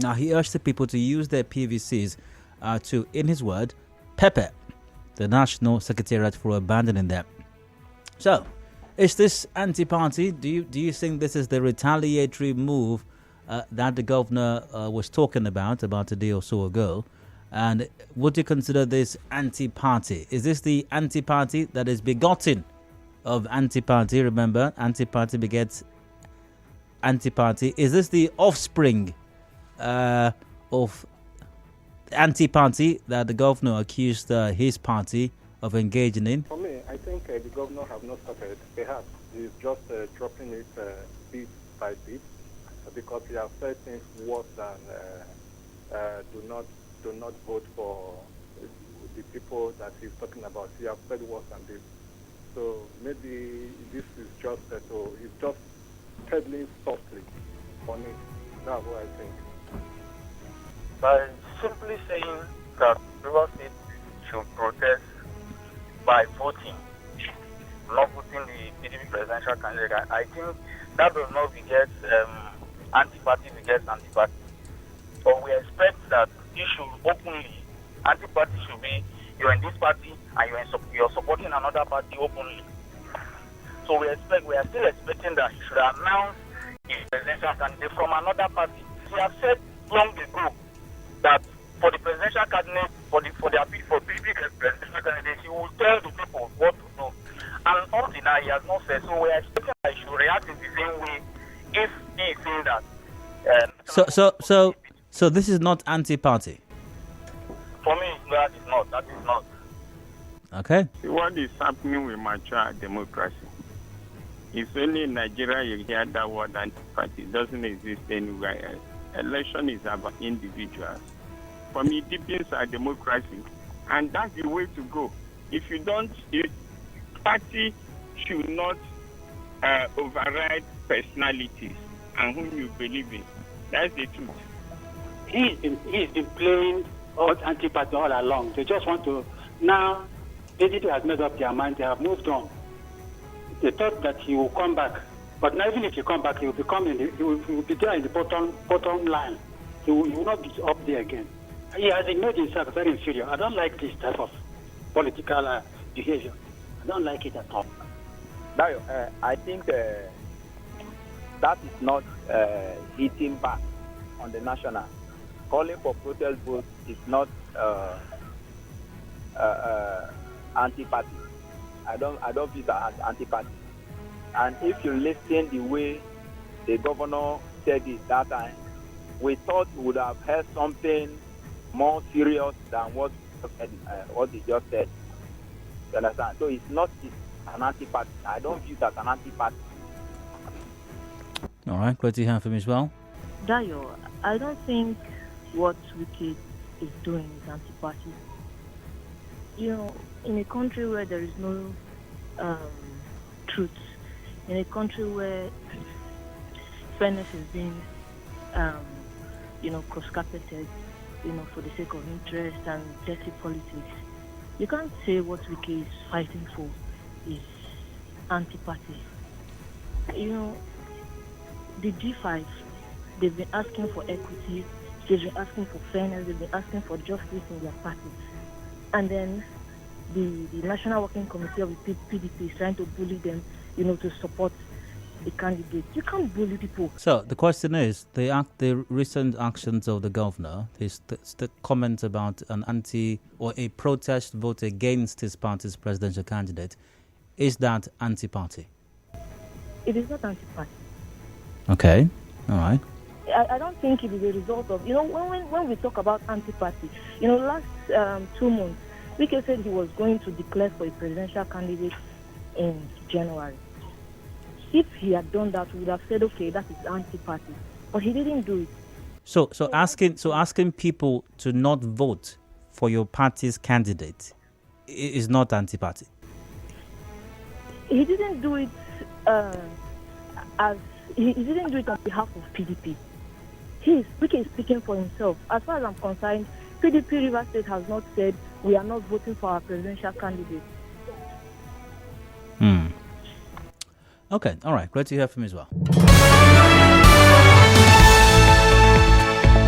Now, he urged the people to use their PVCs to, in his word, pepper the National Secretariat for abandoning them. So, is this anti-party? Do you think this is the retaliatory move that the governor was talking about a day or so ago? And would you consider this anti-party? Is this the anti-party that is begotten of anti-party? Remember, anti-party begets anti-party. Is this the offspring of anti-party that the governor accused his party of engaging in? For me, I think the governor have not started. Perhaps he's just dropping it bit by bit because he has said things worse than do not vote for the people that he's talking about. He has said worse than this. So maybe this is just he's just peddling softly on it. That's what I think. By simply saying that River State should protest by voting, not voting the PDP presidential candidate, I think that does not beget anti-party begets anti-party. But we expect that you should openly, anti-party should be, you're in this party and you're supporting another party openly. So we are still expecting that he should announce his presidential candidate from another party. He has said long ago that for the presidential candidate, for PDP presidential candidate, he will tell the people what to do. And up to now, he has not said. So we are expecting that he should react in the same way if he is saying that. So this is not anti-party? For me, that is not. Okay. What is happening with mature democracy? It's only in Nigeria you hear that word anti-party. It doesn't exist anywhere else. Election is about individuals. For me, it depends on democracy. And that's the way to go. If party should not override personalities and whom you believe in. That's the truth. He's been playing anti-party all along. They just want to now. PDP has made up their mind. They have moved on. They thought that he will come back, but now even if he come back, he will be there in the bottom line. He will not be up there again. He has made himself very inferior. I don't like this type of political behavior. I don't like it at all. Dayo, I think that is not hitting back on the national. Calling for protest votes is not anti-party. I don't view that as anti-party. And if you listen the way the governor said it that time, we thought we would have heard something more serious than what they just said. You understand? So it's not an anti-party. I don't view that as an anti-party. All right, great to hear from you as well. Dayo, I don't think what Wike is doing is anti-party. You know, in a country where there is no truth, in a country where fairness is being, cross-carpeted, for the sake of interest and dirty politics, you can't say what Wike is fighting for is anti-party. The G5, they've been asking for equity, they've been asking for fairness, they've been asking for justice in their party. And then the National Working Committee of the PDP is trying to bully them, to support the candidate. You can't bully people. So the question is, the recent actions of the governor, his comment about an anti or a protest vote against his party's presidential candidate, is that anti-party? It is not anti-party. Okay, all right. I don't think it is a result of, when we talk about anti-party, last 2 months, Wike said he was going to declare for a presidential candidate in January. If he had done that, we would have said, okay, that is anti-party. But he didn't do it. So asking people to not vote for your party's candidate is not anti-party? He didn't do it he didn't do it on behalf of PDP. Wike is speaking for himself. As far as I'm concerned, PDP River State has not said we are not voting for our presidential candidate. Okay, all right. Great to hear from you as well.